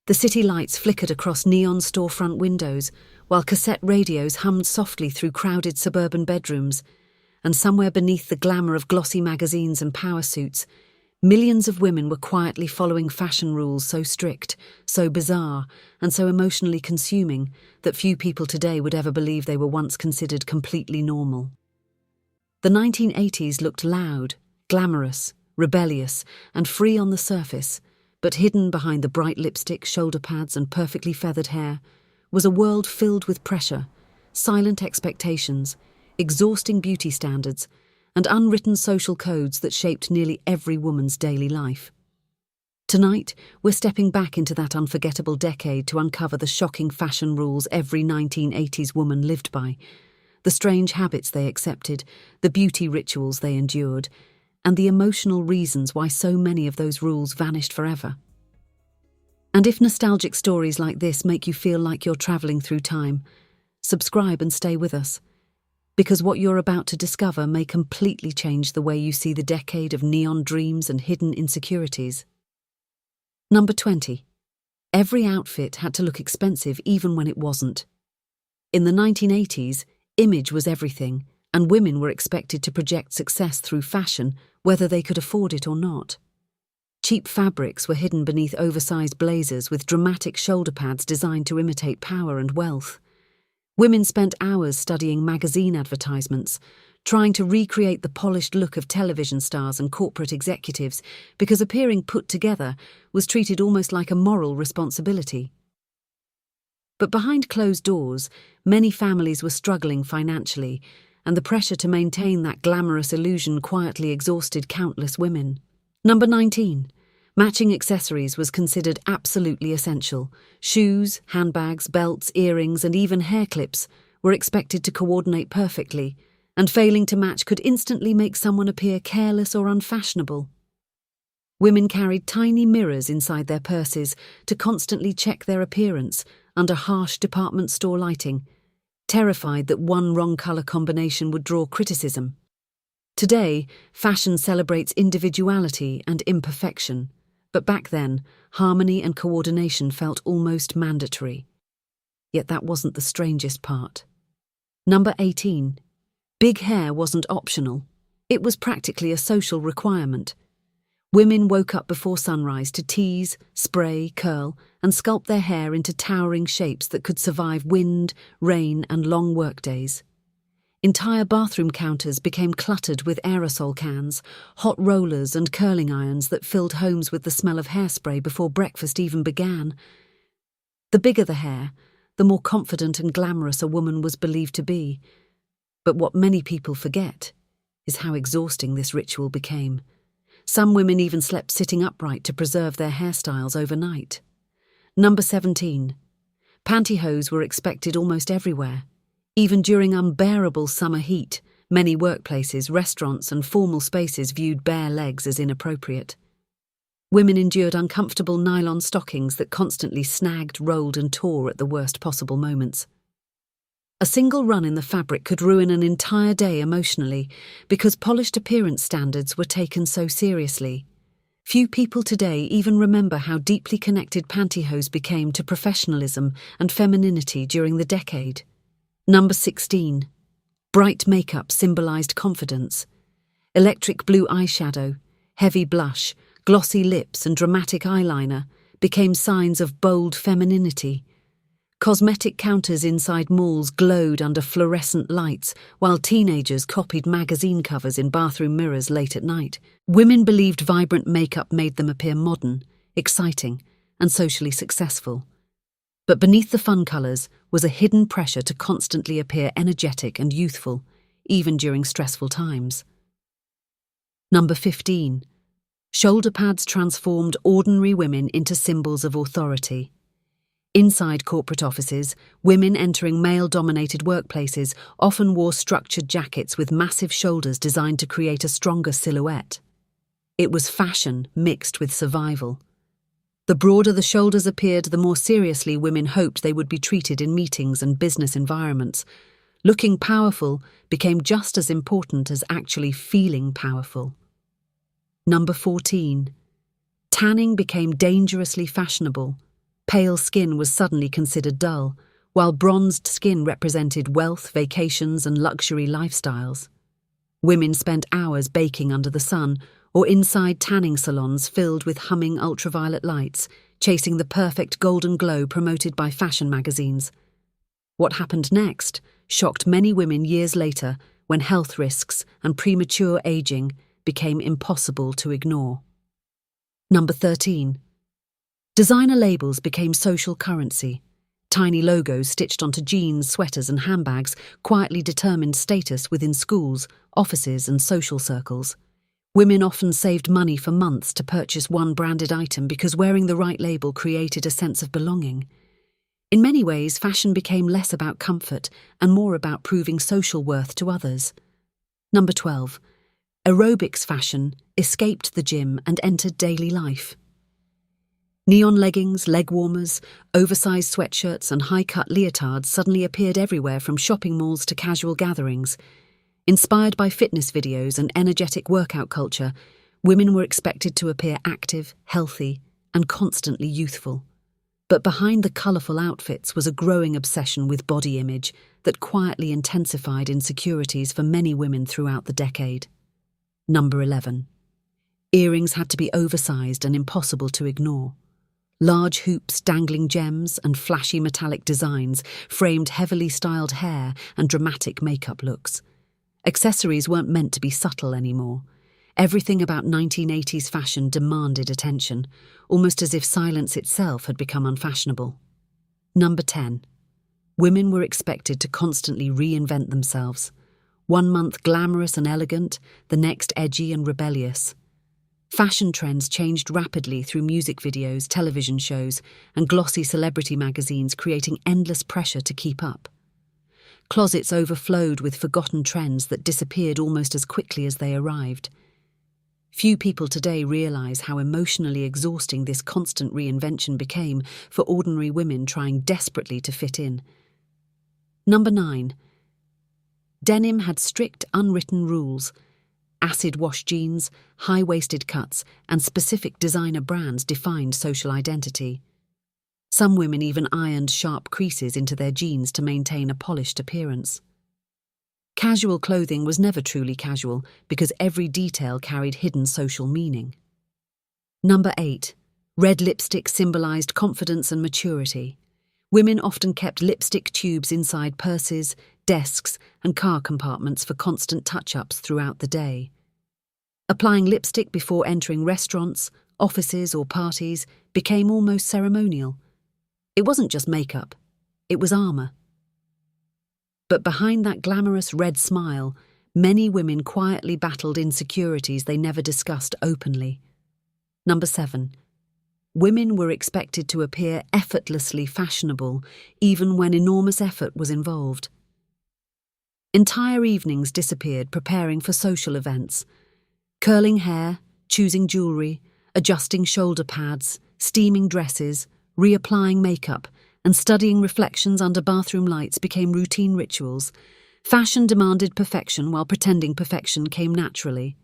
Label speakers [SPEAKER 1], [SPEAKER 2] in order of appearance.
[SPEAKER 1] The city lights flickered across neon storefront windows, while cassette radios hummed softly through crowded suburban bedrooms, and somewhere beneath the glamour of glossy magazines and power suits, millions of women were quietly following fashion rules so strict, so bizarre, and so emotionally consuming that few people today would ever believe they were once considered completely normal. The 1980s looked loud, glamorous, rebellious, and free on the surface, but hidden behind the bright lipstick, shoulder pads, and perfectly feathered hair was a world filled with pressure, silent expectations, exhausting beauty standards, and unwritten social codes that shaped nearly every woman's daily life. Tonight, we're stepping back into that unforgettable decade to uncover the shocking fashion rules every 1980s woman lived by, the strange habits they accepted, the beauty rituals they endured, and the emotional reasons why so many of those rules vanished forever. And if nostalgic stories like this make you feel like you're traveling through time, subscribe and stay with us, because what you're about to discover may completely change the way you see the decade of neon dreams and hidden insecurities. Number 20. Every outfit had to look expensive even when it wasn't. In the 1980s, image was everything, and women were expected to project success through fashion, whether they could afford it or not. Cheap fabrics were hidden beneath oversized blazers with dramatic shoulder pads designed to imitate power and wealth. Women spent hours studying magazine advertisements, trying to recreate the polished look of television stars and corporate executives, because appearing put together was treated almost like a moral responsibility. But behind closed doors, many families were struggling financially, and the pressure to maintain that glamorous illusion quietly exhausted countless women. Number 19. Matching accessories was considered absolutely essential. Shoes, handbags, belts, earrings, and even hair clips were expected to coordinate perfectly, and failing to match could instantly make someone appear careless or unfashionable. Women carried tiny mirrors inside their purses to constantly check their appearance under harsh department store lighting, terrified that one wrong color combination would draw criticism. Today, fashion celebrates individuality and imperfection, but back then, harmony and coordination felt almost mandatory. Yet that wasn't the strangest part. Number 18. Big hair wasn't optional. It was practically a social requirement. Women woke up before sunrise to tease, spray, curl, and sculpt their hair into towering shapes that could survive wind, rain, and long workdays. Entire bathroom counters became cluttered with aerosol cans, hot rollers and curling irons that filled homes with the smell of hairspray before breakfast even began. The bigger the hair, the more confident and glamorous a woman was believed to be. But what many people forget is how exhausting this ritual became. Some women even slept sitting upright to preserve their hairstyles overnight. Number 17. Pantyhose were expected almost everywhere. Even during unbearable summer heat, many workplaces, restaurants, and formal spaces viewed bare legs as inappropriate. Women endured uncomfortable nylon stockings that constantly snagged, rolled, and tore at the worst possible moments. A single run in the fabric could ruin an entire day emotionally because polished appearance standards were taken so seriously. Few people today even remember how deeply connected pantyhose became to professionalism and femininity during the decade. Number 16. Bright makeup symbolized confidence. Electric blue eyeshadow, heavy blush, glossy lips, and dramatic eyeliner became signs of bold femininity. Cosmetic counters inside malls glowed under fluorescent lights, while teenagers copied magazine covers in bathroom mirrors late at night. Women believed vibrant makeup made them appear modern, exciting, and socially successful. But beneath the fun colours was a hidden pressure to constantly appear energetic and youthful, even during stressful times. Number 15. Shoulder pads transformed ordinary women into symbols of authority. Inside corporate offices, women entering male-dominated workplaces often wore structured jackets with massive shoulders designed to create a stronger silhouette. It was fashion mixed with survival. The broader the shoulders appeared, the more seriously women hoped they would be treated in meetings and business environments. Looking powerful became just as important as actually feeling powerful. Number 14. Tanning became dangerously fashionable. Pale skin was suddenly considered dull, while bronzed skin represented wealth, vacations, and luxury lifestyles. Women spent hours baking under the sun or inside tanning salons filled with humming ultraviolet lights, chasing the perfect golden glow promoted by fashion magazines. What happened next shocked many women years later when health risks and premature aging became impossible to ignore. Number 13. Designer labels became social currency. Tiny logos stitched onto jeans, sweaters, and handbags quietly determined status within schools, offices, and social circles. Women often saved money for months to purchase one branded item because wearing the right label created a sense of belonging. In many ways, fashion became less about comfort and more about proving social worth to others. Number 12. Aerobics fashion escaped the gym and entered daily life. Neon leggings, leg warmers, oversized sweatshirts, and high-cut leotards suddenly appeared everywhere from shopping malls to casual gatherings. Inspired by fitness videos and energetic workout culture, women were expected to appear active, healthy, and constantly youthful. But behind the colourful outfits was a growing obsession with body image that quietly intensified insecurities for many women throughout the decade. Number 11. Earrings had to be oversized and impossible to ignore. Large hoops, dangling gems, and flashy metallic designs framed heavily styled hair and dramatic makeup looks. Accessories weren't meant to be subtle anymore. Everything about 1980s fashion demanded attention, almost as if silence itself had become unfashionable. Number 10. Women were expected to constantly reinvent themselves. 1 month glamorous and elegant, the next edgy and rebellious. Fashion trends changed rapidly through music videos, television shows, and glossy celebrity magazines, creating endless pressure to keep up. Closets overflowed with forgotten trends that disappeared almost as quickly as they arrived. Few people today realize how emotionally exhausting this constant reinvention became for ordinary women trying desperately to fit in. Number 9. Denim had strict unwritten rules. Acid-wash jeans, high-waisted cuts, and specific designer brands defined social identity. Some women even ironed sharp creases into their jeans to maintain a polished appearance. Casual clothing was never truly casual because every detail carried hidden social meaning. Number 8. Red lipstick symbolized confidence and maturity. Women often kept lipstick tubes inside purses, desks, and car compartments for constant touch-ups throughout the day. Applying lipstick before entering restaurants, offices, or parties became almost ceremonial. It wasn't just makeup, it was armor. But behind that glamorous red smile, many women quietly battled insecurities they never discussed openly. Number 7. Women were expected to appear effortlessly fashionable, even when enormous effort was involved. Entire evenings disappeared preparing for social events. Curling hair, choosing jewellery, adjusting shoulder pads, steaming dresses, reapplying makeup, and studying reflections under bathroom lights became routine rituals. Fashion demanded perfection while pretending perfection came naturally.